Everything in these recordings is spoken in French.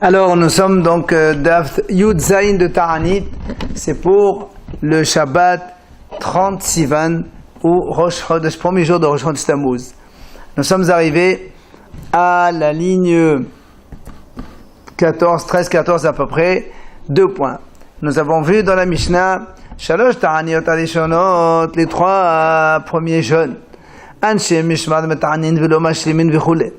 Alors nous sommes donc Daf Yud Zayin de Ta'anit, c'est pour le Shabbat 30 Sivan ou Rosh Chodesh, premier jour de Rosh Chodesh Tammuz. Nous sommes arrivés à la ligne 13-14 à peu près, 2 points. Nous avons vu dans la Mishnah Shalosh Ta'aniot Arishonot, les 3 premiers jeunes. Anshe Mishmar Meta'anin Velo Mashlimin Vichule.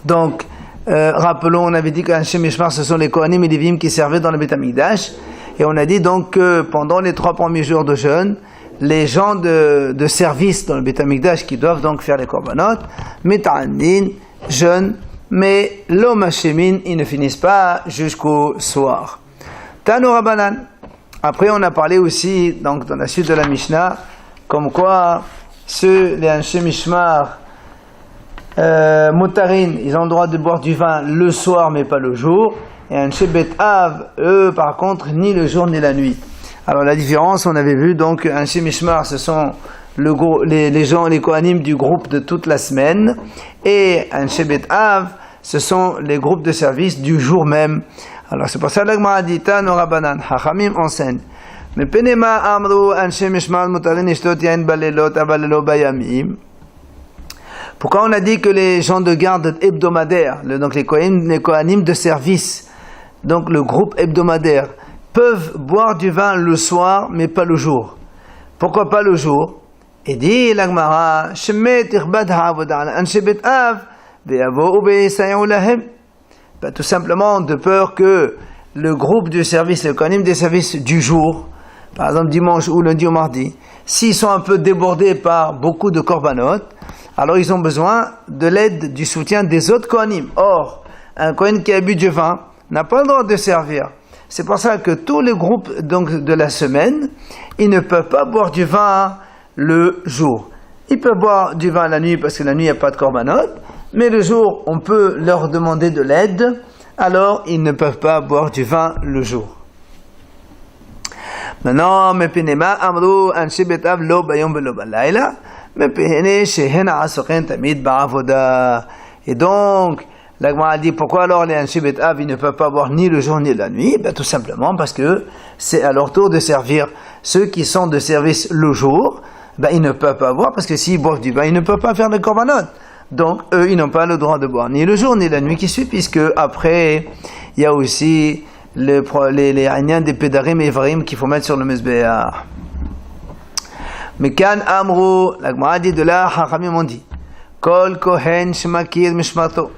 Donc, rappelons, on avait dit qu'Anshe Mishmar, ce sont les Kohanim et les Léviim qui servaient dans le Beth Amikdash. Et on a dit donc que pendant les 3 premiers jours de jeûne, les gens de service dans le Beth Amikdash qui doivent donc faire les korbanot, Meta'anin, jeûnent, mais l'homme Hashemin, ils ne finissent pas jusqu'au soir. Tanu Rabbanan. Après, on a parlé aussi, donc dans la suite de la Mishnah, comme quoi les Anshe Mishmar, Motarin, ils ont le droit de boire du vin le soir, mais pas le jour. Et Anshe Bet Av, eux, par contre, ni le jour ni la nuit. Alors la différence, on avait vu donc Anshe Mishmar, ce sont les gens, les Kohanim du groupe de toute la semaine, et Anshe Bet Av, ce sont les groupes de service du jour même. Alors c'est pour ça que l'Agmara dit Tanu Rabbanan, Chachamim enseigne. Mais Penema Amru Anshe Mishmar Motarin Ishtot Yain Balelot Abalelo Bayamim. Pourquoi on a dit que les gens de garde hebdomadaires, donc les Kohanim de service, donc le groupe hebdomadaire, peuvent boire du vin le soir, mais pas le jour? Pourquoi pas le jour? Et dit l'Agmara, Shemet Irbad Ha'avodah Anshe Bet Av Ve'avo Ube'Yisayou Lahem. Tout simplement de peur que le groupe de service, le Kohanim des services du jour, par exemple dimanche ou lundi ou mardi, s'ils sont un peu débordés par beaucoup de korbanot, alors ils ont besoin de l'aide, du soutien des autres Kohanim. Or, un Kohen qui a bu du vin n'a pas le droit de servir. C'est pour ça que tous les groupes donc, de la semaine, ils ne peuvent pas boire du vin le jour. Ils peuvent boire du vin la nuit parce que la nuit il n'y a pas de korbanot, mais le jour on peut leur demander de l'aide, alors ils ne peuvent pas boire du vin le jour. Maintenant, Mepenema Amru Anshe Bet Av Lo Bayom Velo Balayla. Et donc, l'Agmara dit pourquoi alors les Anshe Bet Av ils ne peuvent pas boire ni le jour ni la nuit? Tout simplement parce que c'est à leur tour de servir. Ceux qui sont de service le jour, ils ne peuvent pas boire parce que s'ils boivent du vin, ils ne peuvent pas faire le korbanot. Donc, eux, ils n'ont pas le droit de boire ni le jour ni la nuit qui suit, puisque après, il y a aussi les Aïniens des Pédarim et Evraim qu'il faut mettre sur le Mezbeah. Mais quand Amrou, la Gemara dit de là, Chachamim ont dit, Kol Kohen Shemakir Mishmato,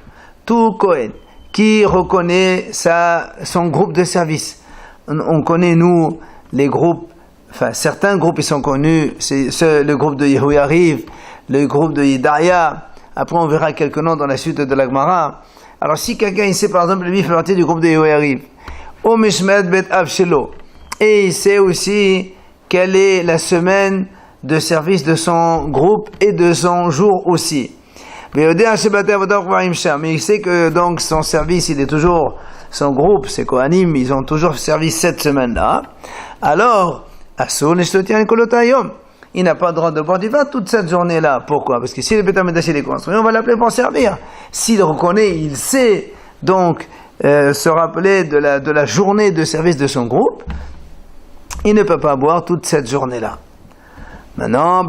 tout Kohen qui reconnaît son groupe de service. On connaît, nous, les groupes, enfin certains groupes ils sont connus, c'est le groupe de Yehoyariv, le groupe de Yedaria. Après on verra quelques noms dans la suite de la Gemara. Alors si quelqu'un il sait par exemple lui fait partie du groupe de Yehoyariv, Ou Mishmet Bet Av Shelo, et il sait aussi quelle est la semaine de service de son groupe et de son jour aussi. Mais il sait que donc son service, il est toujours, son groupe, ses Kohanim, ils ont toujours servi cette semaine-là. Alors, il n'a pas le droit de boire du vin toute cette journée-là. Pourquoi? Parce que si le Beth Amikdash est construit, on va l'appeler pour servir. S'il reconnaît, il sait donc se rappeler de la journée de service de son groupe, il ne peut pas boire toute cette journée-là. Maintenant,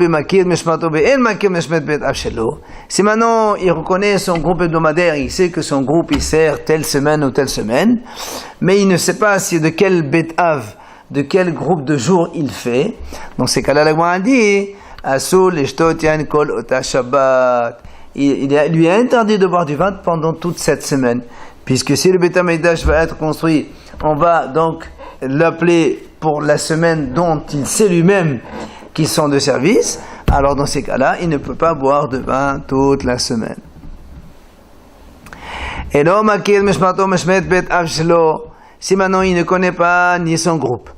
si maintenant il reconnaît son groupe hebdomadaire, il sait que son groupe il sert telle semaine ou telle semaine, mais il ne sait pas de quel Bet Av, de quel groupe de jour il fait. Dans ces cas-là, la Gemara dit, il lui est interdit de boire du vin pendant toute cette semaine, puisque si le Beth Amikdash va être construit, on va donc l'appeler pour la semaine dont il sait lui-même qui sont de service, alors dans ces cas-là, il ne peut pas boire de vin toute la semaine. Et non, si maintenant il ne connaît pas ni son groupe,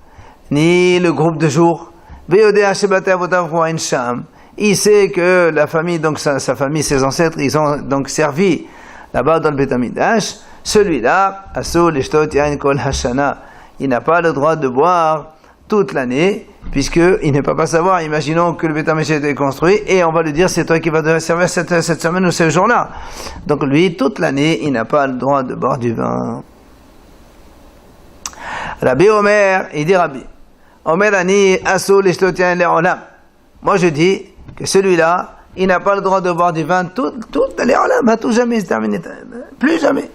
ni le groupe de jour, il sait que la famille, donc sa famille, ses ancêtres, ils ont donc servi là-bas dans le Beth Amikdash, celui-là, il n'a pas le droit de boire toute l'année, puisqu'il ne peut pas savoir, imaginons que le Beth Amikdash a été construit, et on va lui dire c'est toi qui vas te servir cette semaine ou ce jour-là. Donc lui, toute l'année, il n'a pas le droit de boire du vin. Rabbi Omer, il dit Rabbi, Omer ani asso l'ishlotian le'olam. Moi je dis que celui-là, il n'a pas le droit de boire du vin toute le'olam, à tout jamais, c'est terminé, plus jamais.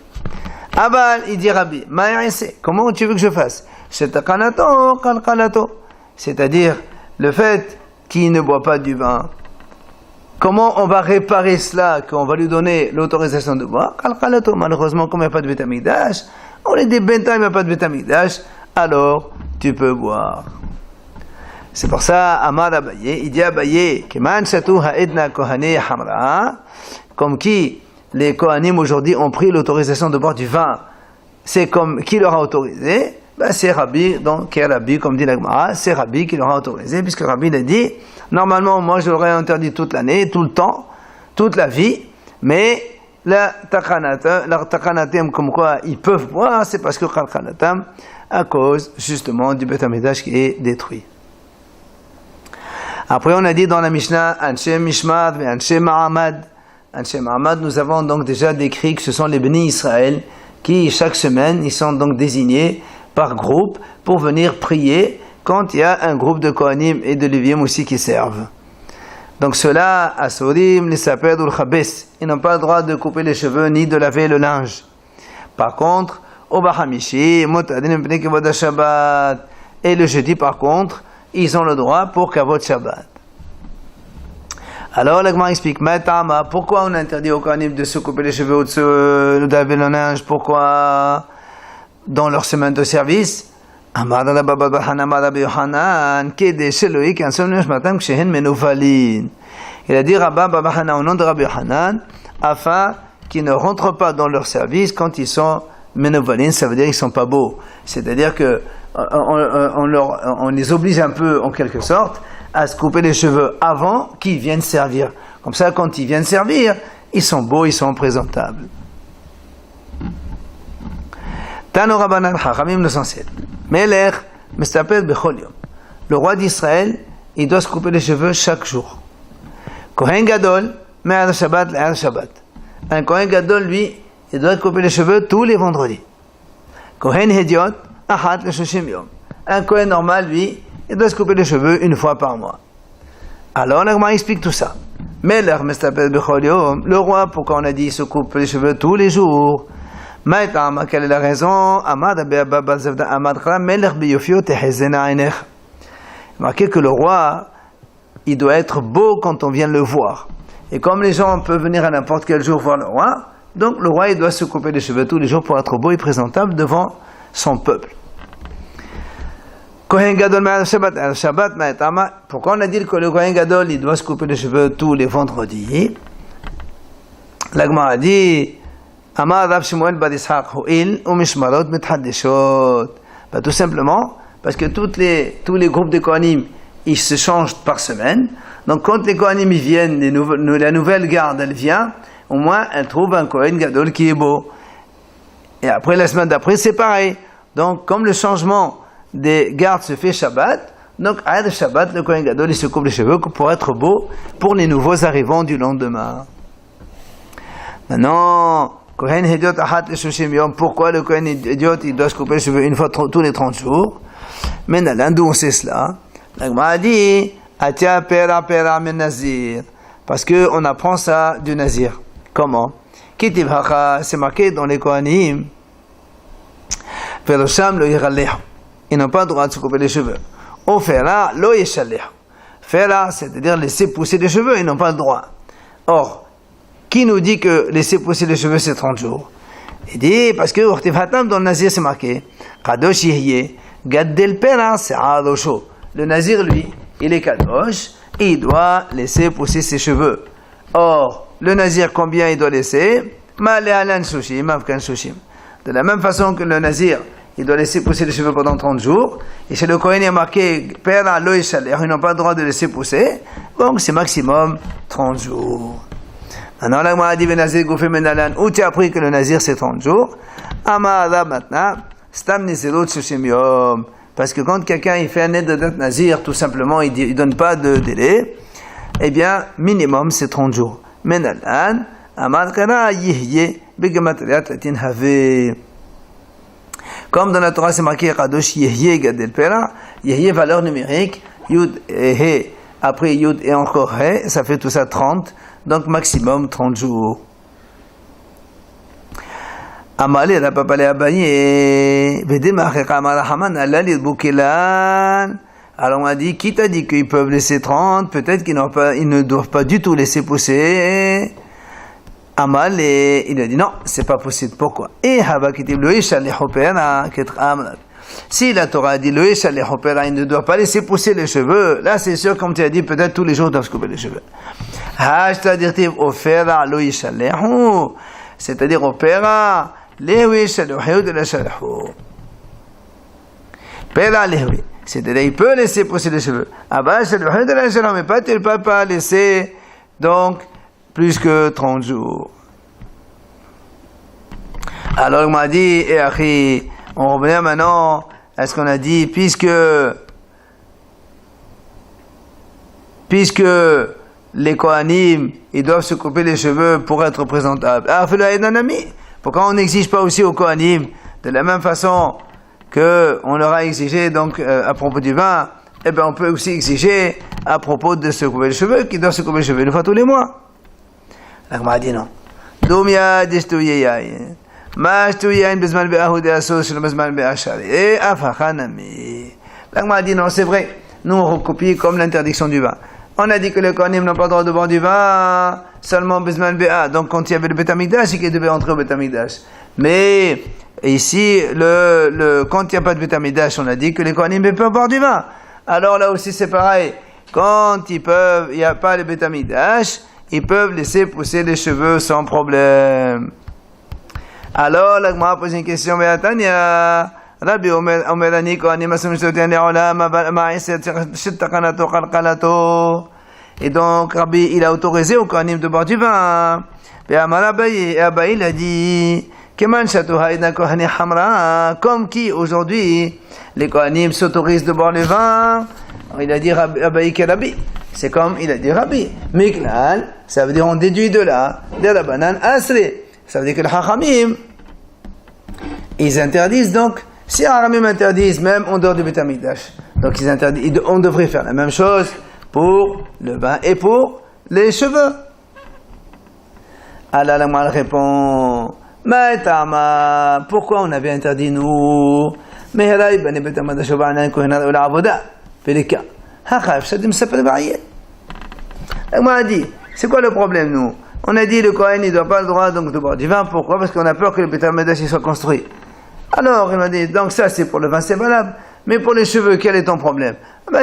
Abal, il dit Rabbi, comment tu veux que je fasse? C'est takanato, kalkalato. C'est-à-dire le fait qu'il ne boit pas du vin. Comment on va réparer cela, qu'on va lui donner l'autorisation de boire? Kalkalato, malheureusement, comme il n'y a pas de Beth Amikdash, on est des bêta, il n'y a pas de Beth Amikdash, alors tu peux boire. C'est pour ça, Amar Abaye, il dit Abaye, Keman Shatou Ha'edna Kohane Hamra, comme qui les Kohanim aujourd'hui ont pris l'autorisation de boire du vin, c'est comme qui leur a autorisé? Ben c'est Rabbi, donc qui est Rabbi, comme dit la Gemara, c'est Rabbi qui leur a autorisé, puisque Rabbi l'a dit, normalement moi je l'aurais interdit toute l'année, tout le temps, toute la vie, mais la takanatem comme quoi ils peuvent boire, c'est parce que kalkanatam, à cause justement du Beth Amikdash qui est détruit. Après on a dit dans la Mishnah, Anshe Mishmat et Anshe Ma'amad. Anshe Ma'amad, nous avons donc déjà décrit que ce sont les bénis Israël qui chaque semaine, ils sont donc désignés par groupe pour venir prier quand il y a un groupe de Kohanim et de Léviim aussi qui servent. Donc ceux-là, Asurim, les Saped ou le Chabes, ils n'ont pas le droit de couper les cheveux ni de laver le linge. Par contre, au Bahamishi, Motadin Pnei Kavod Shabbat, et le jeudi par contre, ils ont le droit pour Kavod Shabbat. Alors l'Agma explique, Matama, pourquoi on interdit aux Kohanim de se couper les cheveux ou de se laver le linge? Pourquoi dans leur semaine de service? Il a dit Rabba Baba Hana au nom de Rabbi Yochanan, afin qu'ils ne rentrent pas dans leur service quand ils sont menuvalin, ça veut dire qu'ils ne sont pas beaux. C'est-à-dire que on les oblige un peu, en quelque sorte, à se couper les cheveux avant qu'ils viennent servir. Comme ça, quand ils viennent servir, ils sont beaux, ils sont présentables. Tano Rabbanan Chachamim nous enseigne. Melech mestapel bechol yom. Le roi d'Israël, il doit se couper les cheveux chaque jour. Kohen Gadol, me'al Shabbat le'al Shabbat. Un Kohen Gadol, lui, il doit couper les cheveux tous les vendredis. Kohen Hediot, achat le yom. Un Kohen normal, lui, il doit se couper les cheveux une fois par mois. Alors, l'Agma explique tout ça. Melech mestapel bechol yom. Le roi, pourquoi on a dit il se coupe les cheveux tous les jours? Quelle est la raison? Marquez que le roi, il doit être beau quand on vient le voir. Et comme les gens peuvent venir à n'importe quel jour voir le roi, donc le roi, il doit se couper les cheveux tous les jours pour être beau et présentable devant son peuple. Kohen Gadol Shabbat, pourquoi on a dit que le Kohen Gadol, il doit se couper les cheveux tous les vendredis? L'Agma a dit tout simplement parce que tous les groupes de Kohanim ils se changent par semaine, donc quand les Kohanim ils viennent, la nouvelle garde elle vient, au moins elle trouve un Kohen Gadol qui est beau, et après la semaine d'après c'est pareil. Donc comme le changement des gardes se fait Shabbat, donc à Shabbat le Kohen Gadol il se coupe les cheveux pour être beau pour les nouveaux arrivants du lendemain. Maintenant Kohen Hediot achat le yom. Pourquoi le Kohen Hediot il doit se couper les cheveux une fois tous les 30 jours? Mais d'où on sait cela? L'Agma a dit Atia pera men nazir, parce que on apprend ça du nazir. Comment? Kitiv hacha, c'est marqué dans les Kohanim. Velosham lo yiraleh. Ils n'ont pas le droit de se couper les cheveux. Ofera lo yeshaleh. Fera, c'est-à-dire laisser pousser les cheveux, ils n'ont pas le droit. Or, qui nous dit que laisser pousser les cheveux c'est 30 jours? Il dit, parce que dans le nazir c'est marqué, Kadosh Yehye, Gaddel Pera, c'est Adosho. Le nazir, lui, il est Kadosh, et il doit laisser pousser ses cheveux. Or, le nazir, combien il doit laisser? Ma'ale'alan Shushim, Mavkan Shushim. De la même façon que le nazir, il doit laisser pousser les cheveux pendant 30 jours, et chez le Kohen il y a marqué, Pera lo yeshaleh, ils n'ont pas le droit de laisser pousser, donc c'est maximum 30 jours. Maintenant, la Gemara dit Nazir Goufé Menalan, où tu as appris que le Nazir c'est 30 jours? Amara maintenant, Stam Nizirut Shushim Yom, Parce que quand quelqu'un il fait un neder nazir, tout simplement, il donne pas de délai, eh bien, minimum, c'est 30 jours. Men al-an, amar kara yihye, begematria tatin have. Comme dans la Torah, c'est marqué Kadosh Yehye Gadel Pera, Yehye valeur numérique, Yud et He, après Yud et encore He, ça fait tout ça 30, donc maximum 30 jours. Amale Rapapale Abaye, Vedemacheka Amarahaman Alali Bukelan. Alors on a dit, qui t'a dit qu'ils peuvent laisser 30, peut-être qu'ils ne doivent pas du tout laisser pousser. Amal, et il a dit non, c'est pas possible. Pourquoi? Si la Torah dit le il ne doit pas laisser pousser les cheveux, là c'est sûr, comme tu as dit, peut-être tous les jours ils doivent se couper les cheveux. C'est-à-dire opéra, c'est-à-dire il peut laisser pousser les cheveux. Mais pas, tu ne peux pas laisser, donc, plus que 30 jours. Alors on m'a dit, on revient maintenant à ce qu'on a dit, puisque les Kohanim, ils doivent se couper les cheveux pour être présentables. Pourquoi on n'exige pas aussi aux Kohanim, de la même façon que on leur a exigé donc à propos du vin, eh bien on peut aussi exiger à propos de se couper les cheveux, qu'ils doivent se couper les cheveux une fois tous les mois. L'agma dit non. Doumia distouyeyayin. Ma stouyeyayin bezman be'ahud et asos shel bezman be'ashari. Et afachanami. L'agma dit non, c'est vrai. Nous on recopie comme l'interdiction du vin. On a dit que les Kohanim n'ont pas le droit de boire du vin seulement bezman be'a. Donc quand il y avait le Beth Amikdash, c'est qu'il devait entrer au Beth Amikdash. Mais ici, quand il n'y a pas de Beth Amikdash, on a dit que les Kohanim peuvent boire du vin. Alors là aussi c'est pareil. Quand il n'y a pas le Beth Amikdash, ils peuvent laisser pousser les cheveux sans problème. Alors, la Gemara pose une question, Be'atania, Rabbi Omerani, Kohanim asum shtotian le'olam, ma'aset shetakanato qalqalato. Et donc, Rabbi, il a autorisé aux Kohanim de boire du vin. Be'amar Abaye, et Abaye il a dit, Keman shatoha idna kohani hamra, comme qui, aujourd'hui, les Kohanim s'autorisent de boire le vin. Il a dit Abaye que Rabbi. C'est comme il a dit Rabbi. Miklal, ça veut dire on déduit de là, de la banane asri. Ça veut dire que les Hachamim, ils interdisent donc, si les Hachamim interdisent même en dehors du Beth Amikdash, donc ils interdisent, on devrait faire la même chose pour le vin et pour les cheveux. Alors la Gemara répond, Maïtama, pourquoi on avait interdit nous? Meherai bani Beth Amikdash ba'anan kohenat ula avoda, pelika. On m'a dit, c'est quoi le problème nous? On a dit le Kohen il ne doit pas le droit donc de boire du vin, pourquoi? Parce qu'on a peur que le Beth Amikdash soit construit. Alors il m'a dit, donc ça c'est pour le vin, c'est valable, mais pour les cheveux, quel est ton problème?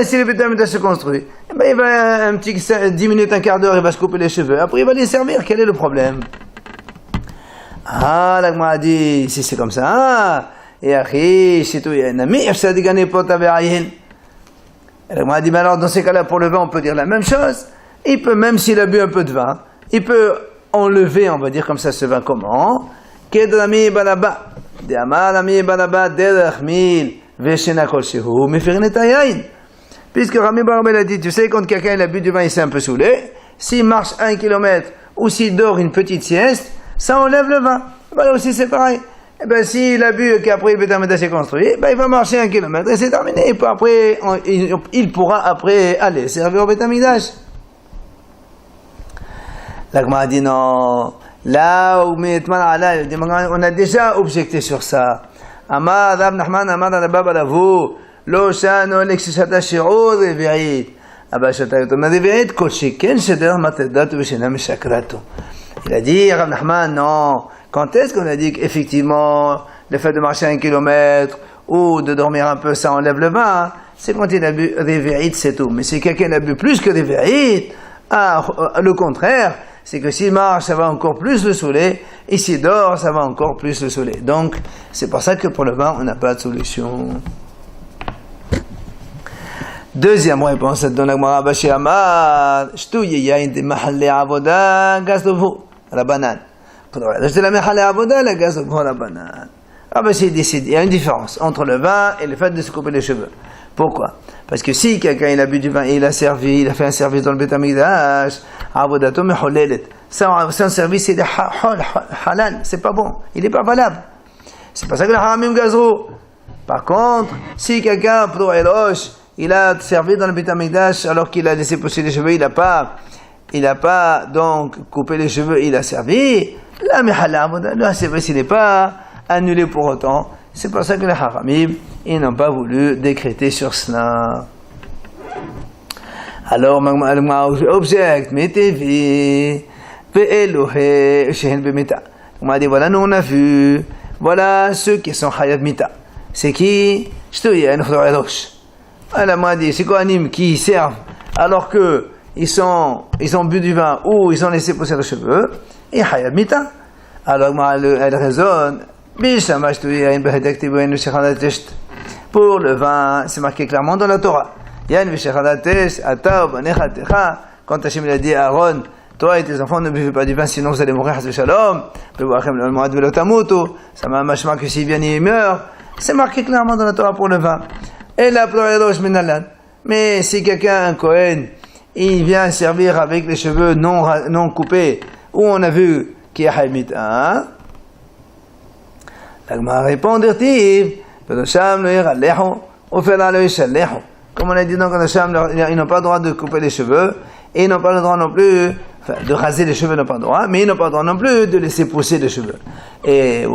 Si le Beth Amikdash se construit, il va un petit 10 minutes, un quart d'heure, il va se couper les cheveux, après il va les servir, quel est le problème? Ah, là m'a dit, si c'est comme ça, et après, c'est tout, il y a un ami, ça dit gagner pour ta verrienne. Elle m'a dit, mais alors dans ces cas-là, pour le vin, on peut dire la même chose. Il peut, même s'il a bu un peu de vin, il peut enlever, on va dire comme ça, ce vin comment? Kedrami banaba, de'amarami banaba, derachmil, veshena kol shehu, mefirnetayayin. Puisque Rami Barabel a dit, tu sais, quand quelqu'un il a bu du vin, il s'est un peu saoulé, s'il marche 1 kilomètre, ou s'il dort une petite sieste, ça enlève le vin. Ben là aussi c'est pareil. Eh ben, s'il a bu et qu'après le Beth Amikdash est construit, ben, il va marcher 1 kilomètre et c'est terminé. Et puis après, il pourra après aller servir au Beth Amikdash. La Gemara a dit non. Là où on a déjà objecté sur ça. Amar Rav Nachman, Amar Rabba Balavu, Lo Shano Lexishata Shi'ur Revi'it. Abba Shata Yotom Revi'it, Kol Sheken Sheder Matedat Veshena Meshakrato. Il a dit, Rav Nachman, non. Quand est-ce qu'on a dit qu'effectivement, le fait de marcher 1 kilomètre ou de dormir un peu, ça enlève le vin? C'est quand il a bu Revi'it, c'est tout. Mais si quelqu'un a bu plus que Revi'it, le contraire, c'est que s'il marche, ça va encore plus le saouler, et s'il dort, ça va encore plus le saouler. Donc, c'est pour ça que pour le vin, on n'a pas de solution. Deuxième réponse, c'est dans la Gemara Bashi Amar, Shtu yeyayin de mahalle avoda, gaz de vous, la banane. C'est la mahale avoda, la gaz de vous, la banane. Ah ben c'est décidé, il y a une différence entre le vin et le fait de se couper les cheveux. Pourquoi? Parce que si quelqu'un il a bu du vin et il a servi, il a fait un service dans le Beit HaMikdash, avodato meholelet, ça c'est un service, c'est halal, c'est pas bon, il n'est pas valable. C'est pas ça que le haramim gazrou. Par contre, si quelqu'un, pour Elosh, il a servi dans le Beit HaMikdash alors qu'il a laissé pousser les cheveux, il n'a pas donc coupé les cheveux, il a servi, là, mais le service il n'est pas annulé pour autant. C'est pour ça que les haramim, ils n'ont pas voulu décréter sur cela. Alors, object, metevi, ve'elohe, shehen bemita. On m'a dit, voilà, nous on a vu, voilà ceux qui sont hayab mita. C'est qui? Shtoyen, Froelosh. Elle m'a dit, c'est quoi anime qui servent alors que ils ont bu du vin ou ils ont laissé pousser les cheveux, et hayab mita. Alors, elle raisonne, pour le vin, c'est marqué clairement dans la Torah. Quand Hachem a dit à Aaron, toi et tes enfants ne buvez pas du vin, sinon vous allez mourir, shalom. Ça m'a machma que si bien il meurt. C'est marqué clairement dans la Torah pour le vin. Et la mais si quelqu'un, un Kohen, il vient servir avec les cheveux non coupés, où on a vu qu'il y a Haïmita, l'Agma répond d'Irtiv, comme on a dit donc, ils n'ont pas le droit de couper les cheveux, et ils n'ont pas le droit non plus, de raser les cheveux, ils n'ont pas le droit, mais ils n'ont pas le droit non plus de laisser pousser les cheveux. Et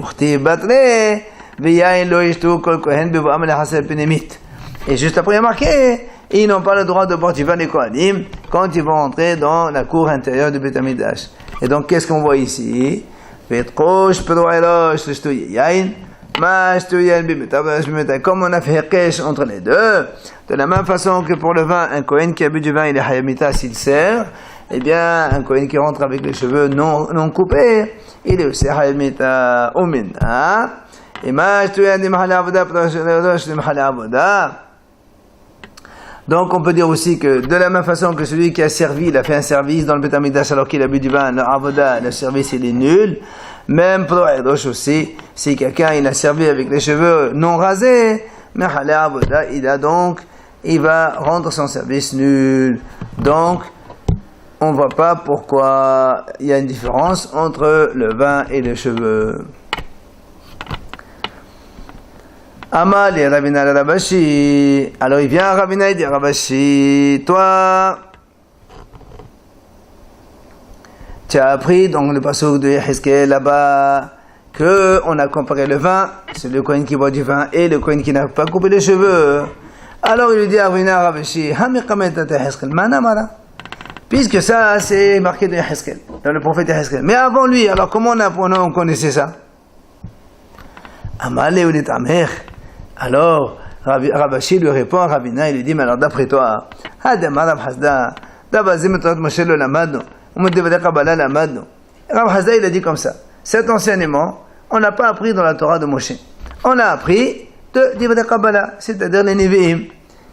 juste après, il y a marqué, ils n'ont pas le droit de boire du vin des Kohanim quand ils vont entrer dans la cour intérieure du Beit HaMikdash. Et donc, qu'est-ce qu'on voit ici? Comme on a fait Hekesh entre les deux, de la même façon que pour le vin, un Kohen qui a bu du vin, il est Hayamita s'il sert, eh bien, un Kohen qui rentre avec les cheveux non coupés, il est aussi Hayamita Omina. Et donc on peut dire aussi que de la même façon que celui qui a servi, il a fait un service dans le Beit HaMikdash alors qu'il a bu du vin, le service il est nul. Même pour Edosh aussi, si quelqu'un il a servi avec les cheveux non rasés, mais il va rendre son service nul. Donc on ne voit pas pourquoi il y a une différence entre le vin et les cheveux. Amal et Ravina le Rabashi. Alors il vient à Ravina et dit Rabashi, toi, tu as appris dans le passage de Yehezkel là-bas que on a comparé le vin, c'est le Kohen qui boit du vin et le Kohen qui n'a pas coupé les cheveux. Alors il lui dit à Ravina Rabashi, puisque ça c'est marqué de Yehezkel, dans le prophète Yehezkel. Mais avant lui, alors comment on connaissait ça? Amal et Ulit Amer. Alors, Rabashi lui répond à Ravina, il lui dit, mais alors d'après toi, Rav Hasda il a dit comme ça, cet enseignement, on n'a pas appris dans la Torah de Moshe. On a appris de Divrei Kabbalah, c'est-à-dire les Nevi'im.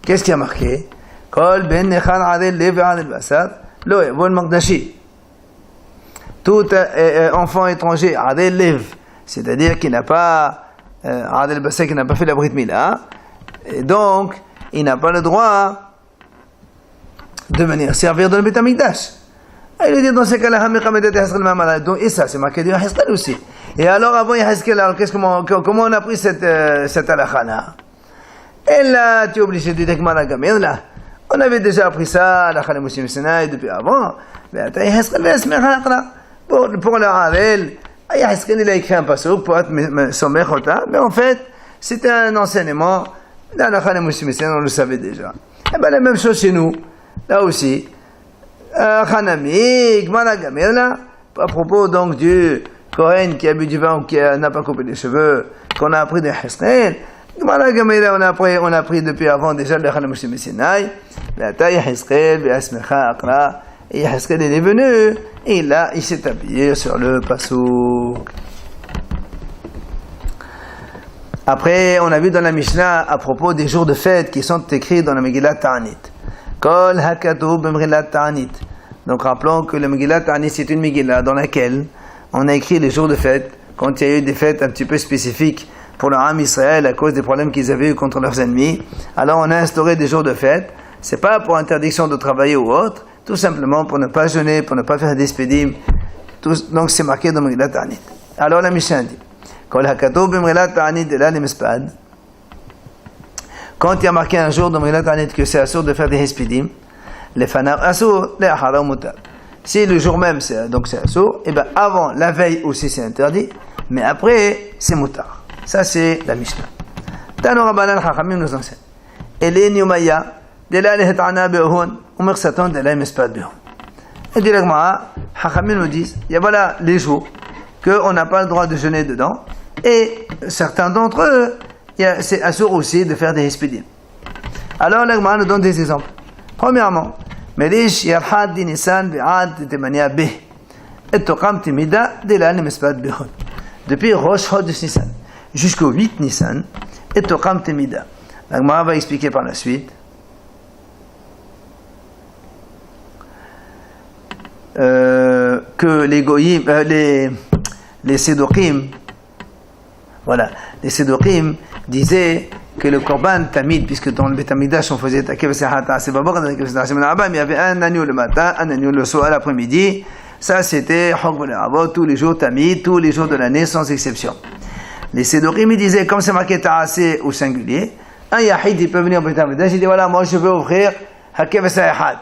Qu'est-ce qui a marqué? Kol ben nechal adel lev adel basar, lo yavol magdashi. Tout enfant étranger, adel lev, c'est-à-dire qu'il n'a pas Adel Basek qui n'a pas fait la Brit Mila, et donc il n'a pas le droit de venir servir dans le Beit HaMikdash. Il dit dans ces cas-là, donc, et ça c'est marqué du Yehezkel aussi. Et alors avant Yehezkel, alors comment on a pris cette halakha-là? Et là tu es obligé de dire que là, on avait déjà appris ça à la Khalem Moshe Sinai depuis avant, mais pour la Adel, Yehezkel il a écrit un passage pour être Somechota, mais en fait, c'était un enseignement, là, la Khalem Moshe Sinai, on le savait déjà. Et bien, la même chose chez nous, là aussi. Hanami, Gmara Gamer, là, à propos donc du Kohen qui a bu du vin ou qui n'a pas coupé les cheveux, qu'on a appris de Yehezkel, Gmara Gamer, on a appris depuis avant déjà le Khalem Moshe Sinai, la taille Yehezkel, Be'asmecha Akra, et Yehezkel il est venu, et là, il s'est appuyé sur le passouk. Après, on a vu dans la Mishnah à propos des jours de fête qui sont écrits dans la Megillat Ta'anit. Kol hakatub b'Megillat Ta'anit. Donc rappelons que la Megillat Ta'anit c'est une Megillah dans laquelle on a écrit les jours de fête, quand il y a eu des fêtes un petit peu spécifiques pour le Ham Israël à cause des problèmes qu'ils avaient eu contre leurs ennemis. Alors on a instauré des jours de fête. C'est pas pour interdiction de travailler ou autre, tout simplement pour ne pas jeûner, pour ne pas faire des spédim. Donc c'est marqué dans Megillat Ta'anit. Alors la Mishnah dit, Kol hakatov b'Megillat Ta'anit ela lemespad. Quand il y a marqué un jour dans Megillat Ta'anit que c'est assour de faire des spédim, les fanav assour, les haram mutar. Si le jour même donc c'est assour, et bien avant, la veille aussi c'est interdit, mais après c'est mutar. Ça c'est la Mishnah. Tano Rabbanan Chachamim nous enseigne. Elin Yomaya, Dela Lehetana Be'ohon, Umersaton Dela Mespad Be'ohon. Et dit la Gemara, Chachamim nous disent, il y a voilà les jours qu'on n'a pas le droit de jeûner dedans, et certains d'entre eux, c'est assour aussi de faire des hispidim. Alors la Gemara nous donne des exemples. Premièrement, Melish Yarhad di Nissan Be'ad Temania B. Et Tokam Timida Dela Mespad Be'ohon. Depuis Rosh Chodesh Nissan jusqu'au 8 Nissan, et Tokam Temida. La Gemara va expliquer par la suite que les goyim, les sédokim, voilà, les sédokim disaient que le korban tamid, puisque dans le Beth Amikdash on faisait takev sehata sebabok, il y avait un agneau le matin, un agneau le soir, l'après-midi. Ça c'était tous les jours tamid, tous les jours de l'année sans exception. Les sédokim ils disaient, comme c'est marqué ta'asé au singulier, un yahid il peut venir au Beth Amikdash, il dit voilà, moi je veux offrir hakev sehad.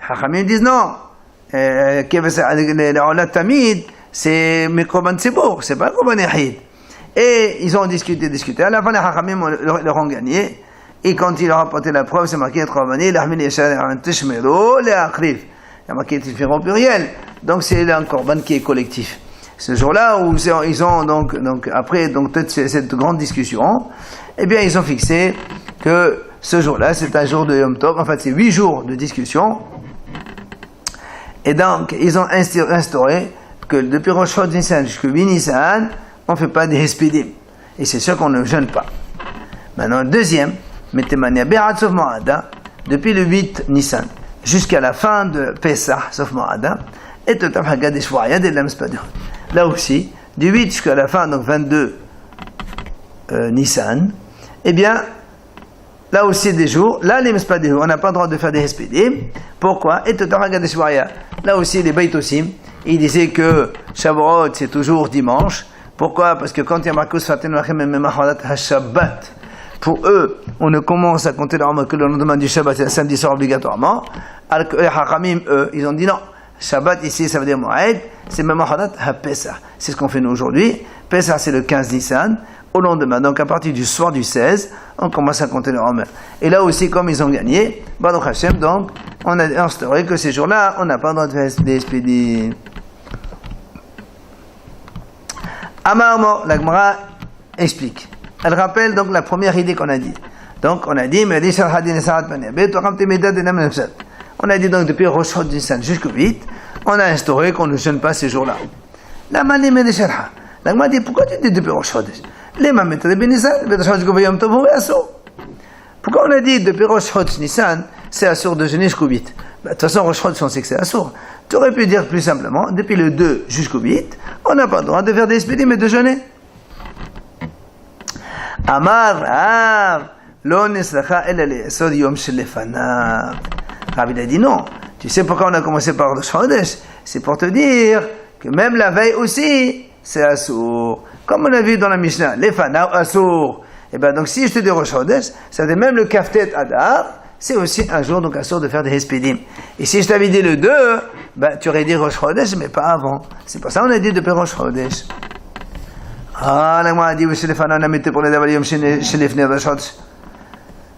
Chachamim disent non. Le tamid, c'est Mikroban Tzibour, c'est pas Mikroban Yahid. Et ils ont discuté. À la fin, les Hachamim leur ont gagné. Et quand ils ont rapporté la preuve, c'est marqué Trovani, l'Ahmil Yeshar, Tishmero, les Akrif. Il y a marqué Tishmero au pluriel. Donc c'est un Korban qui est collectif. Ce jour-là, où ils ont donc après cette grande discussion, eh bien ils ont fixé que ce jour-là, c'est un jour de Yom Tov. En fait, c'est 8 jours de discussion. Et donc, ils ont instauré que depuis Rosh Chodesh Nissan jusqu'au 8 Nissan, on ne fait pas des hispidim. Et c'est sûr qu'on ne jeûne pas. Maintenant, le deuxième, Metemania Be'ad Sof Mo'ada, depuis le 8 Nissan jusqu'à la fin de Pesach Sof Mo'ada, et Totam Hagad Eshvoaya de l'Amspadon. Là aussi, du 8 jusqu'à la fin, donc 22 Nissan, eh bien, là aussi des jours, là les Mespadéhu, on n'a pas le droit de faire des Hespédim. Pourquoi? Et là aussi les Baitosim, ils disaient que Shavuot c'est toujours dimanche. Pourquoi? Parce que quand il y a Marcus Faten Shabbat, pour eux, on ne commence à compter leur que le lendemain du Shabbat, c'est le samedi soir obligatoirement. Alors que les Hachamim, eux, ils ont dit non. Shabbat ici, ça veut dire Moed, c'est même HaPesach. C'est ce qu'on fait nous aujourd'hui. Pesach c'est le 15 Nissan. Au lendemain, donc à partir du soir du 16, on commence à compter le Omer. Et là aussi, comme ils ont gagné, Baruch Hashem, donc, on a instauré que ces jours-là, on n'a pas le droit de faire des expédients. Amarmo, la Gemara explique. Elle rappelle donc la première idée qu'on a dit. Donc, on a dit, on a dit donc depuis Rosh Chodesh Nissan jusqu'au 8, on a instauré qu'on ne jeûne pas ces jours-là. La Gemara dit, pourquoi tu dis depuis Rosh Chodesh? Pourquoi on a dit depuis Rosh Chodesh Nissan, c'est assour de jeûner jusqu'au 8? De toute façon, Rosh Chodesh, on sait que c'est assour. Tu aurais pu dire plus simplement, depuis le 2 jusqu'au 8, on n'a pas le droit de faire des expédients mais de jeûner. Amar Rav, lo neslacha ela le'asod yom shelefanav. Rav, il a dit non. Tu sais pourquoi on a commencé par Rosh Chodesh? C'est pour te dire que même la veille aussi, c'est assour. Comme on a vu dans la Mishnah, les fanav assour. Et bien donc si je te dis Rosh Chodesh, ça veut dire même le Kaftet Adar, c'est aussi un jour donc assour de faire des Hespédim. Et si je t'avais dit le 2, ben tu aurais dit Rosh Chodesh, mais pas avant. C'est pour ça qu'on a dit depuis Rosh Chodesh. Ah, la m'a dit, oui, c'est les fanav, on a mis pour les Davalium chez les Fnei Rosh Chodesh.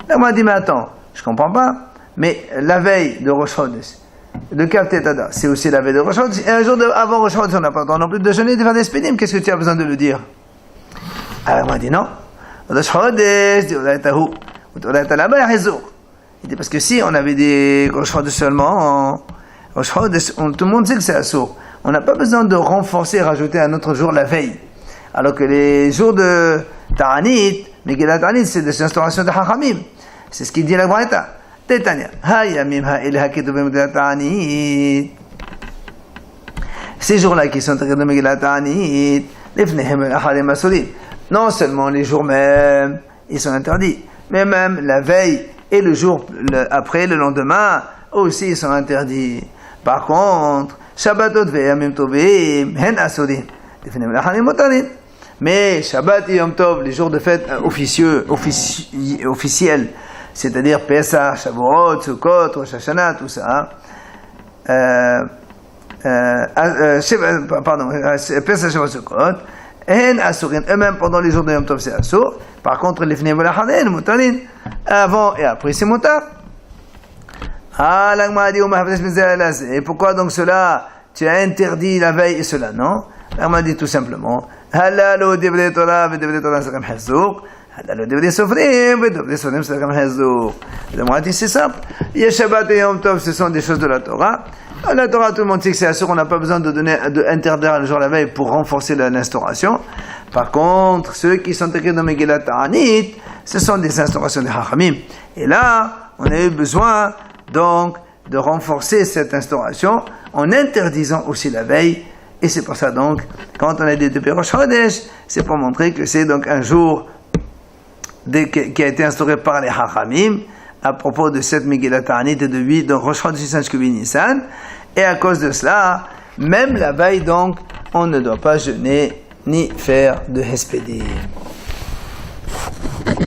La m'a dit, mais attends, je comprends pas, mais la veille de Rosh Chodesh, de Kaftet Adar, c'est aussi la veille de Rosh Chodesh. Et un jour avant Rosh Chodesh, on n'a pas le droit non plus de jeûner, de faire des Hespédim. Qu'est-ce que tu as besoin de le dire? Alors, elle m'a dit non. Rosh Chodesh, il dit parce que si on avait des Rosh Chodesh seulement, Rosh Chodesh, tout le monde sait que c'est assour. On n'a pas besoin de renforcer, rajouter un autre jour la veille. Alors que les jours de Ta'anit, Megillat Ta'anit, c'est des instaurations de Hachamim. C'est ce qu'il dit la Braïta. Tétania. Hayamim ha'ilha ketubim Megillat Ta'anit. Ces jours-là qui sont écrits dans Megillat Ta'anit, lefnehem achalim asurim. non seulement les jours même, ils sont interdits, mais même la veille et le jour après, le lendemain, aussi ils sont interdits. Par contre, Shabbatot ve'yamim tovim, hen asurin. Mais Shabbat et Yom Tov, les jours de fête officiels, c'est-à-dire Pesach, Shavuot, Sukkot, Rosh Hashanah, tout ça, Pesach, Shavuot, Sukkot, hen asurin, eux-mêmes pendant les jours de Yom Tov c'est asur. Par contre, les fnei v'lachanen, mutarin, avant et après c'est mutar. Ah, l'agma dit, et pourquoi donc cela, tu as interdit la veille et cela, non? L'agma dit tout simplement, halalo devre Torah, devre Torah c'est comme hazouk, halalo devre sofrim, devre sofrim c'est comme hazouk. L'agma dit c'est simple, Shabbat et Yom Tov, ce sont des choses de la Torah. La Torah, tout le monde sait que c'est asur, on n'a pas besoin d'interdire le jour la veille pour renforcer l'instauration. Par contre, ceux qui sont écrits dans Megillat Ta'anit, ce sont des instaurations des Chachamim. Et là, on a eu besoin donc de renforcer cette instauration en interdisant aussi la veille. Et c'est pour ça donc, quand on a dit depuis Rosh Chodesh, c'est pour montrer que c'est donc un jour qui a été instauré par les Chachamim à propos de cette Megillat Ta'anit et de 8 de Rosh Chodesh Nissan. Et à cause de cela, même la veille donc, on ne doit pas jeûner ni faire de hespédir.